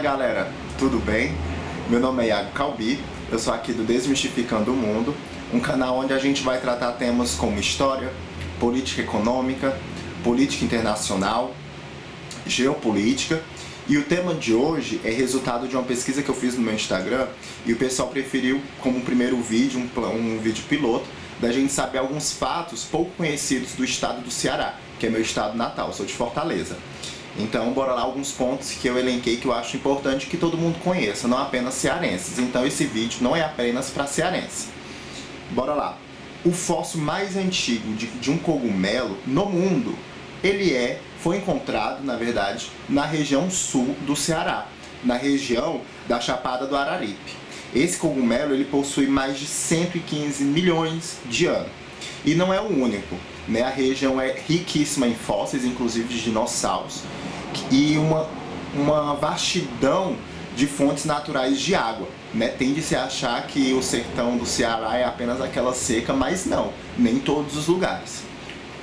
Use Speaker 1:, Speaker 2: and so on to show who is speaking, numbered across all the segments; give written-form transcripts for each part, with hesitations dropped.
Speaker 1: galera, tudo bem? Meu nome é Iago Calbi, eu sou aqui do Desmistificando o Mundo, um canal onde a gente vai tratar temas como história, política econômica, política internacional, geopolítica. E o tema de hoje é resultado de uma pesquisa que eu fiz no meu Instagram e o pessoal preferiu como primeiro vídeo, um vídeo piloto, da gente saber alguns fatos pouco conhecidos do estado do Ceará, que é meu estado natal, eu sou de Fortaleza. Então, bora lá alguns pontos que eu elenquei que eu acho importante que todo mundo conheça, não apenas cearenses. Então, esse vídeo não é apenas para cearense. Bora lá. O fóssil mais antigo de um cogumelo no mundo, foi encontrado, na verdade, na região sul do Ceará, na região da Chapada do Araripe. Esse cogumelo ele possui mais de 115 milhões de anos. E não é o único, né? A região é riquíssima em fósseis, inclusive de dinossauros, e uma vastidão de fontes naturais de água, né? Tende-se a achar que o sertão do Ceará é apenas aquela seca, mas não, nem todos os lugares.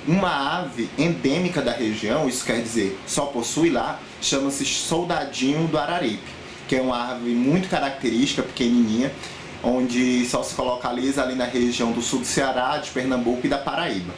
Speaker 1: Uma ave endêmica da região, isso quer dizer, só possui lá, chama-se soldadinho do Araripe, que é uma ave muito característica, pequenininha, onde só se localiza ali na região do sul do Ceará, de Pernambuco e da Paraíba.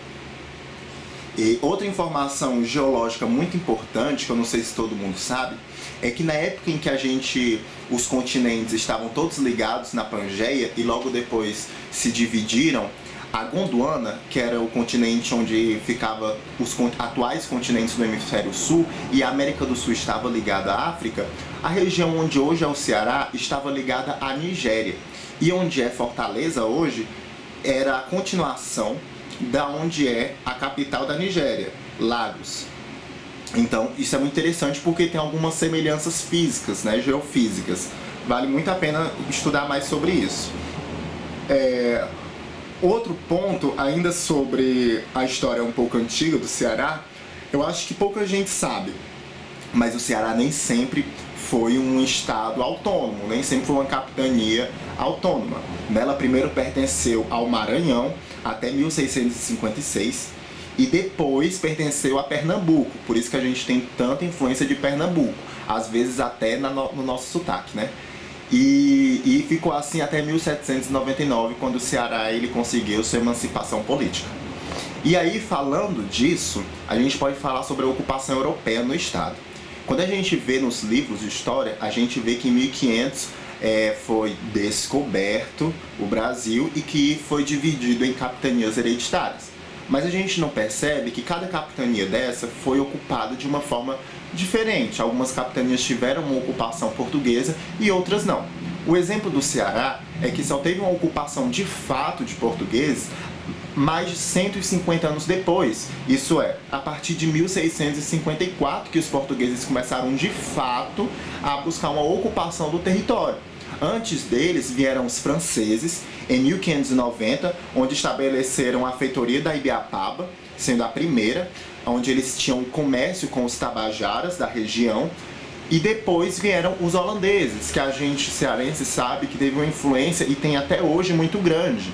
Speaker 1: E outra informação geológica muito importante, que eu não sei se todo mundo sabe, é que na época em que os continentes estavam todos ligados na Pangeia e logo depois se dividiram, a Gondwana, que era o continente onde ficavam os atuais continentes do hemisfério sul, e a América do Sul estava ligada à África, a região onde hoje é o Ceará estava ligada à Nigéria. E onde é Fortaleza hoje era a continuação da onde é a capital da Nigéria, Lagos. Então isso é muito interessante porque tem algumas semelhanças físicas, né, geofísicas. Vale muito a pena estudar mais sobre isso. Outro ponto, ainda sobre a história um pouco antiga do Ceará, eu acho que pouca gente sabe, mas o Ceará nem sempre foi um estado autônomo, nem sempre foi uma capitania autônoma. Ela primeiro pertenceu ao Maranhão até 1656 e depois pertenceu a Pernambuco, por isso que a gente tem tanta influência de Pernambuco, às vezes até no nosso sotaque, né? E ficou assim até 1799, quando o Ceará ele conseguiu sua emancipação política. E aí, falando disso, a gente pode falar sobre a ocupação europeia no estado. Quando a gente vê nos livros de história, a gente vê que em 1500 foi descoberto o Brasil e que foi dividido em capitanias hereditárias. Mas a gente não percebe que cada capitania dessa foi ocupada de uma forma diferente. Algumas capitanias tiveram uma ocupação portuguesa e outras não. O exemplo do Ceará é que só teve uma ocupação de fato de portugueses mais de 150 anos depois. Isso é, a partir de 1654 que os portugueses começaram de fato a buscar uma ocupação do território. Antes deles vieram os franceses, em 1590, onde estabeleceram a feitoria da Ibiapaba, sendo a primeira, onde eles tinham comércio com os tabajaras da região. E depois vieram os holandeses, que a gente cearense sabe que teve uma influência e tem até hoje muito grande.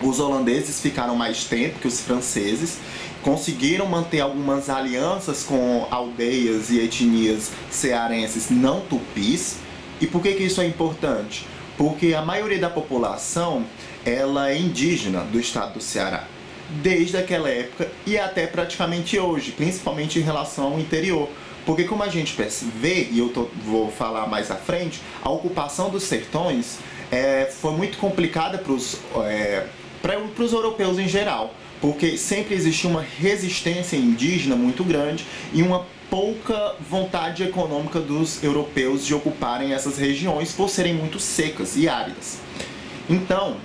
Speaker 1: Os holandeses ficaram mais tempo que os franceses, conseguiram manter algumas alianças com aldeias e etnias cearenses não tupis. E por que isso é importante? Porque a maioria da população ela é indígena do estado do Ceará, desde aquela época e até praticamente hoje, principalmente em relação ao interior. Porque como a gente vê, e vou falar mais à frente, a ocupação dos sertões foi muito complicada para os europeus em geral, porque sempre existiu uma resistência indígena muito grande e uma pouca vontade econômica dos europeus de ocuparem essas regiões por serem muito secas e áridas. Então,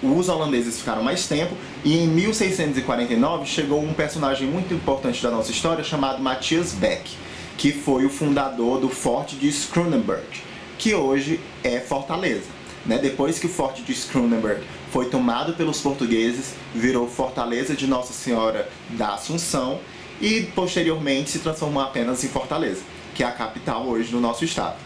Speaker 1: os holandeses ficaram mais tempo e em 1649 chegou um personagem muito importante da nossa história chamado Matthias Beck, que foi o fundador do Forte de Schoonenburg, que hoje é Fortaleza. Depois que o Forte de Schoonenburg foi tomado pelos portugueses, virou Fortaleza de Nossa Senhora da Assunção e posteriormente se transformou apenas em Fortaleza, que é a capital hoje do nosso estado.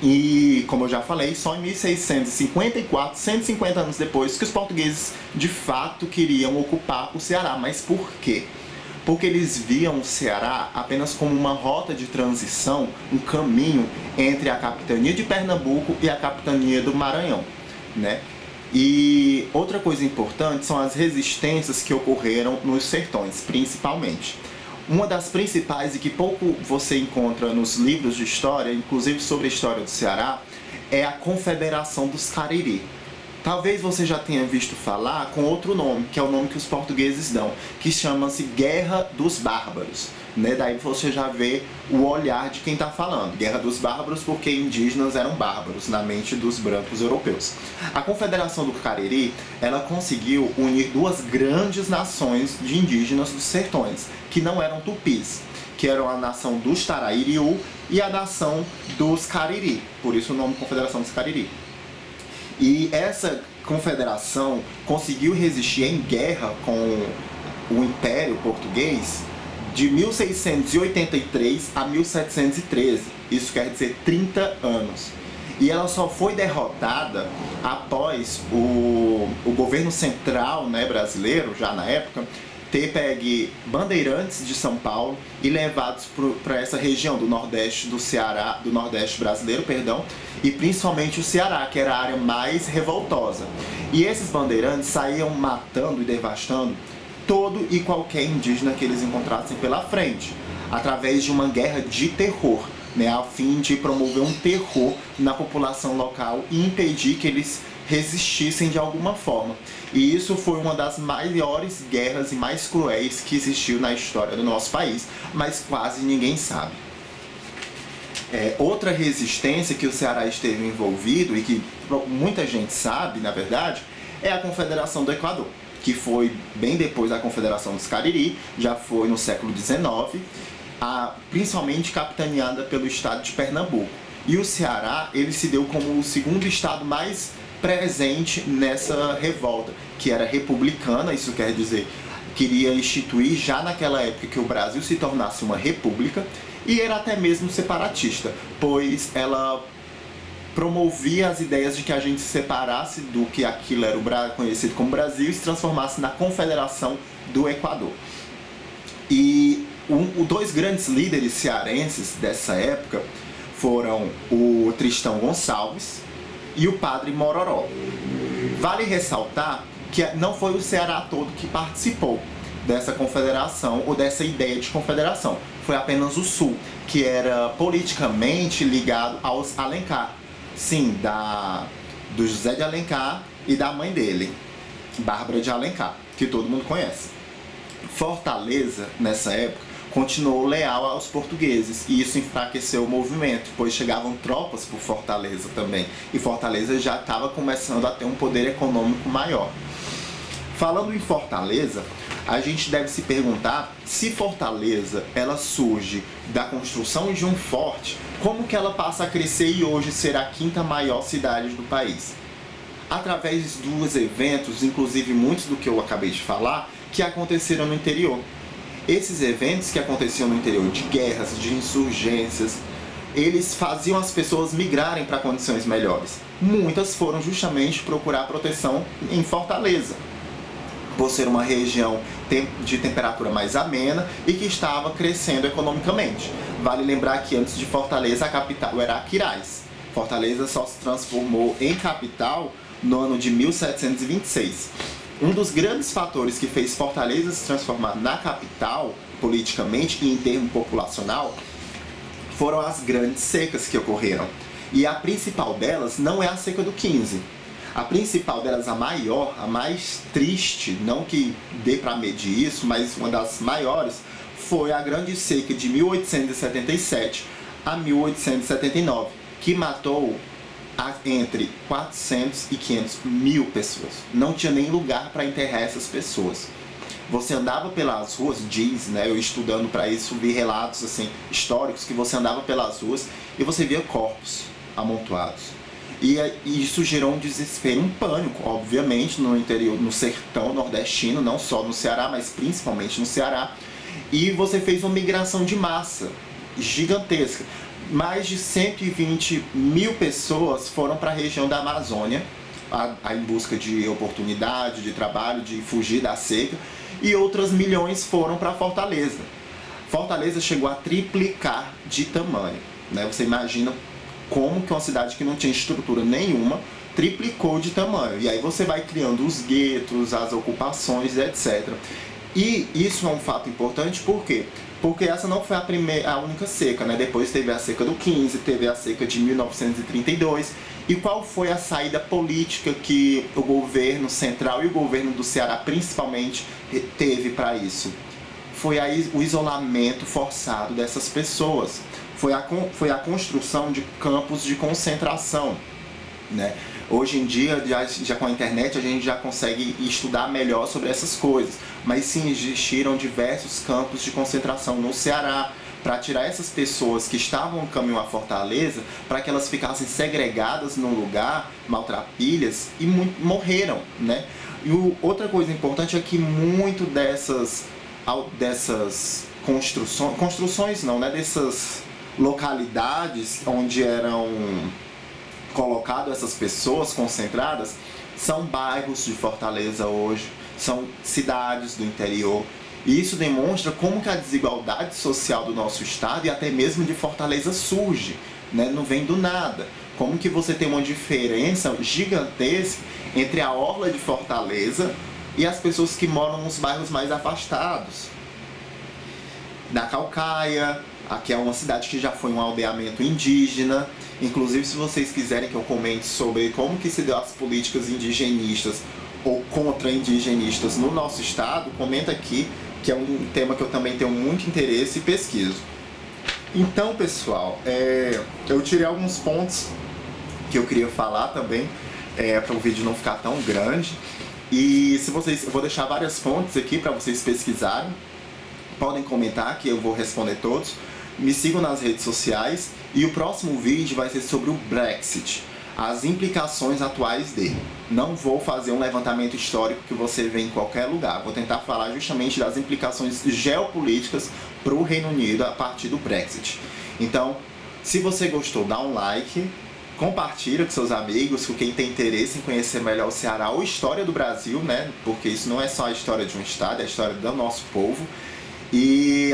Speaker 1: E, como eu já falei, só em 1654, 150 anos depois, que os portugueses de fato queriam ocupar o Ceará. Mas por quê? porque eles viam o Ceará apenas como uma rota de transição, um caminho entre a capitania de Pernambuco e a capitania do Maranhão, né? E outra coisa importante são as resistências que ocorreram nos sertões, principalmente. Uma das principais e que pouco você encontra nos livros de história, inclusive sobre a história do Ceará, é a Confederação dos Cariri. Talvez você já tenha visto falar com outro nome, que é o nome que os portugueses dão, que chama-se Guerra dos Bárbaros, né? Daí você já vê o olhar de quem está falando. Guerra dos Bárbaros porque indígenas eram bárbaros na mente dos brancos europeus. A Confederação do Cariri, ela conseguiu unir duas grandes nações de indígenas dos sertões, que não eram tupis, que eram a nação dos Tarariú e a nação dos Cariri, por isso o nome Confederação dos Cariri. E essa confederação conseguiu resistir em guerra com o Império Português de 1683 a 1713. Isso quer dizer 30 anos. E ela só foi derrotada após o governo central, né, brasileiro, já na época, ter pegue bandeirantes de São Paulo e levados para essa região do Nordeste do Ceará, do Nordeste brasileiro, perdão, e principalmente o Ceará, que era a área mais revoltosa. E esses bandeirantes saíam matando e devastando todo e qualquer indígena que eles encontrassem pela frente, através de uma guerra de terror, né, a fim de promover um terror na população local e impedir que eles resistissem de alguma forma. E isso foi uma das maiores guerras e mais cruéis que existiu na história do nosso país, mas quase ninguém sabe. Outra resistência que o Ceará esteve envolvido e que muita gente sabe, na verdade, é a Confederação do Equador, que foi bem depois da Confederação dos Cariri, já foi no século XIX, principalmente capitaneada pelo estado de Pernambuco. E o Ceará, ele se deu como o segundo estado mais presente nessa revolta, que era republicana, isso quer dizer, queria instituir já naquela época que o Brasil se tornasse uma república, e era até mesmo separatista, pois ela promovia as ideias de que a gente se separasse do que aquilo era conhecido como Brasil e se transformasse na Confederação do Equador. E dois grandes líderes cearenses dessa época foram o Tristão Gonçalves e o Padre Mororó. Vale ressaltar que não foi o Ceará todo que participou dessa confederação ou dessa ideia de confederação. Foi apenas o Sul, que era politicamente ligado aos Alencar. Sim, do José de Alencar e da mãe dele, Bárbara de Alencar, que todo mundo conhece. Fortaleza, nessa época, continuou leal aos portugueses e isso enfraqueceu o movimento, pois chegavam tropas por Fortaleza também, e Fortaleza já estava começando a ter um poder econômico maior. Falando em Fortaleza, a gente deve se perguntar se Fortaleza ela surge da construção de um forte, como que ela passa a crescer e hoje ser a quinta maior cidade do país? Através dos eventos, inclusive muitos do que eu acabei de falar, que aconteceram no interior. Esses eventos que aconteciam no interior, de guerras, de insurgências, eles faziam as pessoas migrarem para condições melhores. Muitas foram justamente procurar proteção em Fortaleza, por ser uma região de temperatura mais amena e que estava crescendo economicamente. Vale lembrar que antes de Fortaleza a capital era Aquiraz. Fortaleza só se transformou em capital no ano de 1726. Um dos grandes fatores que fez Fortaleza se transformar na capital, politicamente e em termo populacional, foram as grandes secas que ocorreram. E a principal delas não é a seca do 15. A principal delas, a maior, a mais triste, não que dê para medir isso, mas uma das maiores, foi a grande seca de 1877 a 1879, que matou entre 400 e 500 mil pessoas. Não tinha nem lugar para enterrar essas pessoas. Você andava pelas ruas, diz, né, eu estudando para isso, vi relatos assim, históricos, que você andava pelas ruas e você via corpos amontoados. E isso gerou um desespero, um pânico, obviamente, no interior, no sertão nordestino, não só no Ceará, mas principalmente no Ceará. E você fez uma migração de massa gigantesca. Mais de 120 mil pessoas foram para a região da Amazônia, em busca de oportunidade, de trabalho, de fugir da seca, e outras milhões foram para Fortaleza. Fortaleza chegou a triplicar de tamanho, né? Você imagina como que uma cidade que não tinha estrutura nenhuma triplicou de tamanho. E aí você vai criando os guetos, as ocupações, etc. E isso é um fato importante, por quê? Porque essa não foi a única seca, né? Depois teve a seca do 15, teve a seca de 1932. E qual foi a saída política que o governo central e o governo do Ceará, principalmente, teve para isso? Foi o isolamento forçado dessas pessoas. Foi a construção de campos de concentração, né? Hoje em dia, já com a internet, a gente já consegue estudar melhor sobre essas coisas. Mas sim, existiram diversos campos de concentração no Ceará para tirar essas pessoas que estavam no caminho à Fortaleza, para que elas ficassem segregadas num lugar, maltrapilhas, e morreram, né? E outra coisa importante é que muito dessas construções não, né? Dessas localidades onde eram colocadas essas pessoas concentradas, são bairros de Fortaleza hoje, são cidades do interior. E isso demonstra como que a desigualdade social do nosso estado e até mesmo de Fortaleza surge, né? Não vem do nada. Como que você tem uma diferença gigantesca entre a orla de Fortaleza e as pessoas que moram nos bairros mais afastados. Na Caucaia, aqui é uma cidade que já foi um aldeamento indígena. Inclusive, se vocês quiserem que eu comente sobre como que se deu as políticas indigenistas ou contra-indigenistas no nosso estado, comenta aqui, que é um tema que eu também tenho muito interesse e pesquiso. Então, pessoal, eu tirei alguns pontos que eu queria falar também, para o vídeo não ficar tão grande. E eu vou deixar várias fontes aqui para vocês pesquisarem. Podem comentar que eu vou responder todos. Me sigam nas redes sociais e o próximo vídeo vai ser sobre o Brexit, as implicações atuais dele. Não vou fazer um levantamento histórico que você vê em qualquer lugar. Vou tentar falar justamente das implicações geopolíticas para o Reino Unido a partir do Brexit. Então, se você gostou, dá um like, compartilha com seus amigos, com quem tem interesse em conhecer melhor o Ceará ou a história do Brasil, né? Porque isso não é só a história de um estado, é a história do nosso povo. E